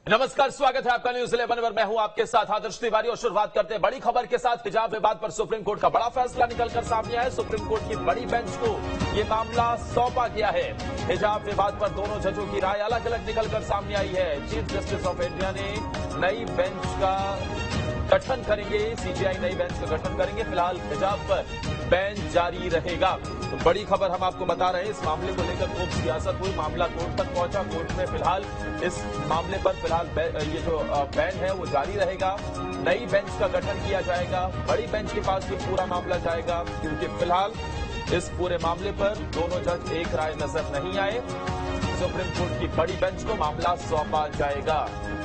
नमस्कार, स्वागत है आपका न्यूज़ 11 पर। मैं हूं आपके साथ आदर्श तिवारी और शुरुआत करते हैं बड़ी खबर के साथ। हिजाब विवाद पर सुप्रीम कोर्ट का बड़ा फैसला निकलकर सामने आया है। सुप्रीम कोर्ट की बड़ी बेंच को यह मामला सौंपा गया है। हिजाब विवाद पर दोनों जजों की राय अलग अलग निकलकर सामने आई है। चीफ जस्टिस ऑफ इंडिया ने नई बेंच का गठन करेंगे, सीजेआई नई बेंच का गठन करेंगे। फिलहाल हिजाब पर बैन जारी रहेगा। तो बड़ी खबर हम आपको बता रहे हैं, इस मामले को लेकर खूब सियासत हुई, मामला कोर्ट तक पहुंचा। कोर्ट में फिलहाल इस मामले पर फिलहाल ये जो बैन है वो जारी रहेगा। नई बेंच का गठन किया जाएगा, बड़ी बेंच के पास ये पूरा मामला जाएगा, क्योंकि फिलहाल इस पूरे मामले पर दोनों जज एक राय नजर नहीं आए। सुप्रीम कोर्ट की बड़ी बेंच को मामला सौंपा जाएगा।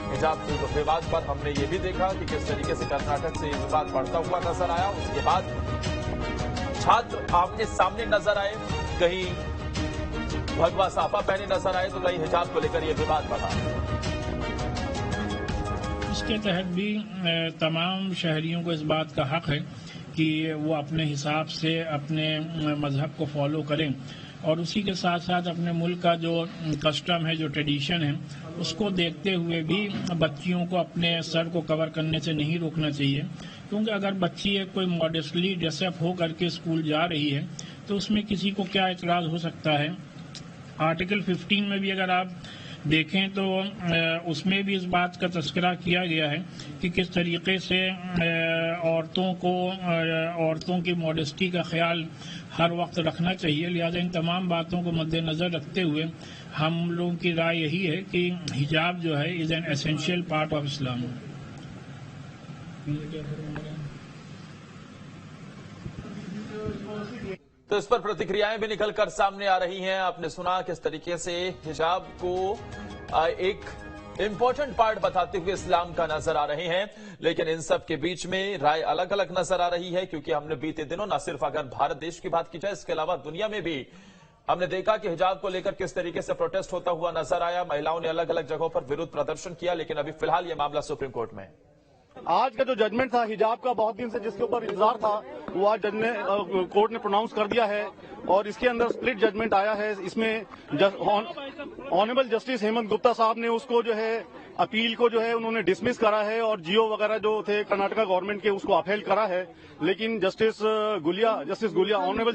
हिजाब विवाद पर हमने ये भी देखा कि किस तरीके से कर्नाटक से विवाद बढ़ता हुआ नजर आया। उसके बाद छात्र आमने सामने नजर आए, कहीं भगवा साफा पहने नजर आए तो कहीं हिजाब को लेकर यह विवाद बढ़ा। इसके तहत भी तमाम शहरियों को इस बात का हक है कि वो अपने हिसाब से अपने मजहब को फॉलो करें और उसी के साथ साथ अपने मुल्क का जो कस्टम है, जो ट्रेडिशन है, उसको देखते हुए भी बच्चियों को अपने सर को कवर करने से नहीं रोकना चाहिए। क्योंकि अगर बच्ची कोई मॉडेस्टली ड्रेसअप हो करके स्कूल जा रही है तो उसमें किसी को क्या एतराज हो सकता है। आर्टिकल 15 में भी अगर आप देखें तो उसमें भी इस बात का तस्करा किया गया है कि किस तरीके से औरतों की मॉडेस्टी का ख्याल हर वक्त रखना चाहिए। लिहाजा इन तमाम बातों को मद्देनजर रखते हुए हम लोगों की राय यही है कि हिजाब जो है is an essential part of Islam. तो इस पर प्रतिक्रियाएं भी निकलकर सामने आ रही हैं। आपने सुना किस तरीके से हिजाब को एक इंपॉर्टेंट पार्ट बताते हुए इस्लाम का नजर आ रहे हैं, लेकिन इन सब के बीच में राय अलग अलग नजर आ रही है। क्योंकि हमने बीते दिनों न सिर्फ अगर भारत देश की बात की जाए, इसके अलावा दुनिया में भी हमने देखा कि हिजाब को लेकर किस तरीके से प्रोटेस्ट होता हुआ नजर आया। महिलाओं ने अलग अलग जगहों पर विरोध प्रदर्शन किया, लेकिन अभी फिलहाल यह मामला सुप्रीम कोर्ट में। आज का जो जजमेंट था हिजाब का, बहुत दिन से जिसके ऊपर इंतजार था, वो आज कोर्ट ने प्रोनाउंस कर दिया है और इसके अंदर स्प्लिट जजमेंट आया है। इसमें ऑनरेबल जस्टिस हेमंत गुप्ता साहब ने उसको जो है अपील को जो है उन्होंने डिसमिस करा है और जियो वगैरह जो थे कर्नाटका गवर्नमेंट के उसको अपहेल करा है। लेकिन justice Gulia honourable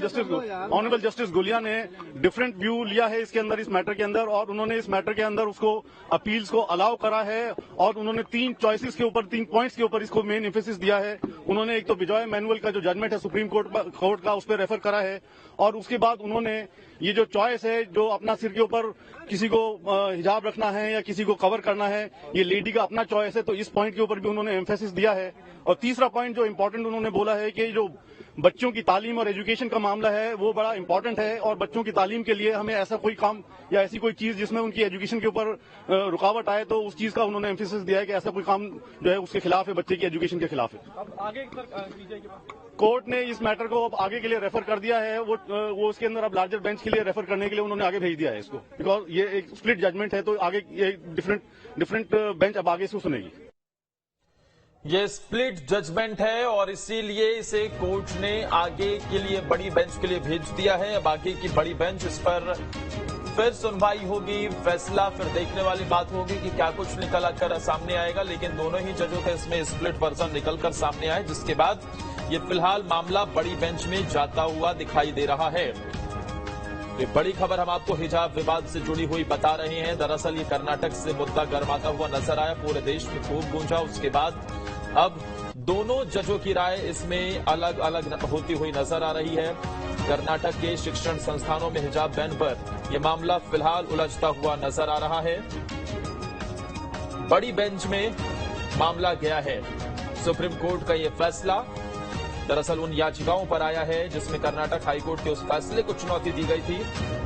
justice Gulia ने डिफरेंट व्यू लिया है इसके अंदर, इस मैटर के अंदर, और उन्होंने इस मैटर के अंदर उसको अपील्स को अलाउ करा है और उन्होंने 3 पॉइंट्स के ऊपर इसको मेन एम्फेसिस दिया है। उन्होंने एक तो बिजॉय मैनुअल का जो जजमेंट है सुप्रीम कोर्ट का, उस पर रेफर करा है और उसके बाद उन्होंने ये जो चॉइस है, जो अपना सिर के ऊपर किसी को हिजाब रखना है या किसी को कवर करना है, ये लेडी का अपना चॉइस है, तो इस पॉइंट के ऊपर भी उन्होंने एम्फेसिस दिया है। और तीसरा पॉइंट जो इम्पोर्टेंट उन्होंने बोला है कि जो बच्चों की तालीम और एजुकेशन का मामला है वो बड़ा इंपॉर्टेंट है और बच्चों की तालीम के लिए हमें ऐसा कोई काम या ऐसी कोई चीज जिसमें उनकी एजुकेशन के ऊपर रुकावट आए, तो उस चीज का उन्होंने एम्फेसिस दिया है कि ऐसा कोई काम जो है उसके खिलाफ है, बच्चे की एजुकेशन के खिलाफ है। अब आगे कोर्ट ने इस मैटर को अब आगे के लिए रेफर कर दिया है। वो उसके अंदर अब लार्जर बेंच के लिए रेफर करने के लिए उन्होंने आगे भेज दिया है इसको, बिकॉज ये एक स्प्लिट जजमेंट है, तो आगे ये डिफरेंट बेंच अब आगे से सुनेगी। ये स्प्लिट जजमेंट है और इसीलिए इसे कोर्ट ने आगे के लिए बड़ी बेंच के लिए भेज दिया है। अब आगे की बड़ी बेंच इस पर फिर सुनवाई होगी, फैसला फिर देखने वाली बात होगी कि क्या कुछ निकल कर सामने आएगा। लेकिन दोनों ही जजों का इसमें स्प्लिट वर्जन निकलकर सामने आए, जिसके बाद ये फिलहाल मामला बड़ी बेंच में जाता हुआ दिखाई दे रहा है। ये बड़ी खबर हम आपको हिजाब विवाद से जुड़ी हुई बता रहे हैं। दरअसल ये कर्नाटक से मुद्दा गर्माता हुआ नजर आया, पूरे देश में खूब गूंजा। उसके बाद अब दोनों जजों की राय इसमें अलग अलग होती हुई नजर आ रही है। कर्नाटक के शिक्षण संस्थानों में हिजाब बैन पर यह मामला फिलहाल उलझता हुआ नजर आ रहा है। बड़ी बेंच में मामला गया है। सुप्रीम कोर्ट का यह फैसला दरअसल उन याचिकाओं पर आया है जिसमें कर्नाटक हाईकोर्ट के उस फैसले को चुनौती दी गई थी,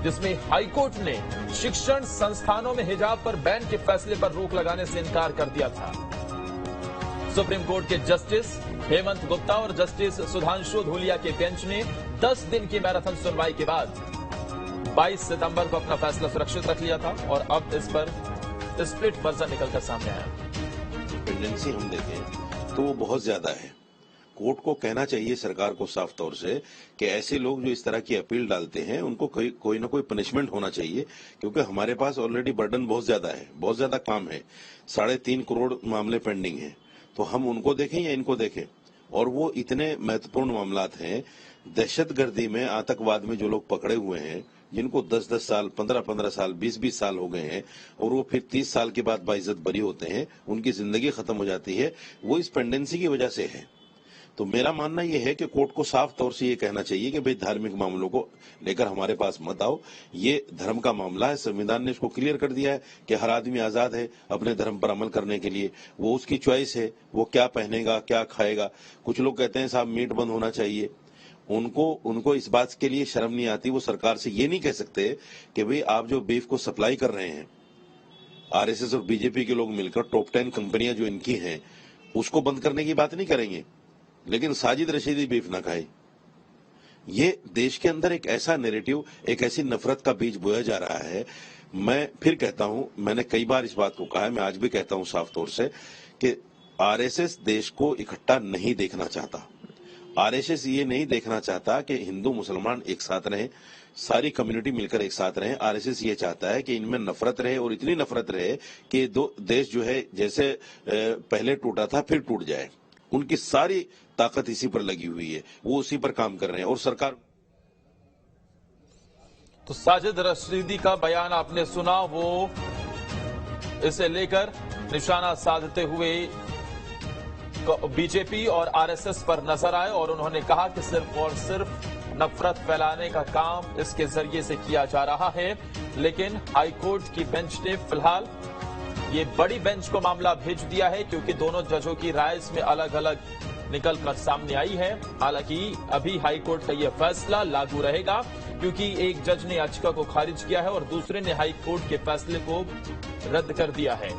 जिसमें हाईकोर्ट ने शिक्षण संस्थानों में हिजाब पर बैन के फैसले पर रोक लगाने से इनकार कर दिया था। सुप्रीम कोर्ट के जस्टिस हेमंत गुप्ता और जस्टिस सुधांशु धूलिया के बेंच ने 10 दिन की मैराथन सुनवाई के बाद 22 सितंबर को अपना फैसला सुरक्षित रख लिया था और अब इस पर स्प्लिट वर्जन निकलकर सामने आया। डिपेंडेंसी हम देखें तो वो बहुत ज्यादा है कोर्ट को कहना चाहिए सरकार को साफ तौर से कि ऐसे लोग जो इस तरह की अपील डालते हैं उनको कोई ना कोई पनिशमेंट होना चाहिए, क्योंकि हमारे पास ऑलरेडी बर्डन बहुत ज्यादा है, बहुत ज्यादा काम है। 3.5 करोड़ मामले पेंडिंग हैं, तो हम उनको देखें या इनको देखें? और वो इतने महत्वपूर्ण मामलात हैं। दहशतगर्दी में, आतंकवाद में जो लोग पकड़े हुए हैं, जिनको 10-10 साल, 15-15 साल, 20-20 साल हो गए हैं और वो फिर 30 साल के बाद बाइज्जत बरी होते हैं, उनकी जिंदगी खत्म हो जाती है, वो इस पेंडेंसी की वजह से है। तो मेरा मानना यह है कि कोर्ट को साफ तौर से ये कहना चाहिए कि भाई धार्मिक मामलों को लेकर हमारे पास मत आओ, ये धर्म का मामला है। संविधान ने इसको क्लियर कर दिया है कि हर आदमी आजाद है अपने धर्म पर अमल करने के लिए, वो उसकी चॉइस है, वो क्या पहनेगा, क्या खाएगा। कुछ लोग कहते हैं साहब मीट बंद होना चाहिए, उनको इस बात के लिए शर्म नहीं आती। वो सरकार से ये नहीं कह सकते कि भाई आप जो बीफ को सप्लाई कर रहे हैं, आरएसएस और बीजेपी के लोग मिलकर टॉप 10 कंपनियां जो इनकी हैं उसको बंद करने की बात नहीं करेंगे, लेकिन साजिद रशीदी बीफ ना खाए। ये देश के अंदर एक ऐसा नैरेटिव, एक ऐसी नफरत का बीज बोया जा रहा है। मैं फिर कहता हूं, मैंने कई बार इस बात को कहा है, मैं आज भी कहता हूं साफ तौर से कि आरएसएस देश को इकट्ठा नहीं देखना चाहता। आरएसएस ये नहीं देखना चाहता कि हिंदू मुसलमान एक साथ रहें, सारी कम्युनिटी मिलकर एक साथ रहें। आरएसएस ये चाहता है कि इनमें नफरत रहे, और इतनी नफरत रहे कि दो देश जो है जैसे पहले टूटा था फिर टूट जाए। उनकी सारी ताकत इसी पर लगी हुई है, वो उसी पर काम कर रहे हैं। और सरकार तो साजिद रशीदी का बयान आपने सुना, वो इसे लेकर निशाना साधते हुए बीजेपी और आरएसएस पर नजर आए और उन्होंने कहा कि सिर्फ और सिर्फ नफरत फैलाने का काम इसके जरिए से किया जा रहा है। लेकिन हाईकोर्ट की बेंच ने फिलहाल ये बड़ी बेंच को मामला भेज दिया है, क्योंकि दोनों जजों की राय इसमें अलग अलग निकलकर सामने आई है। हालांकि अभी हाईकोर्ट का यह फैसला लागू रहेगा, क्योंकि एक जज ने याचिका को खारिज किया है और दूसरे ने हाईकोर्ट के फैसले को रद्द कर दिया है।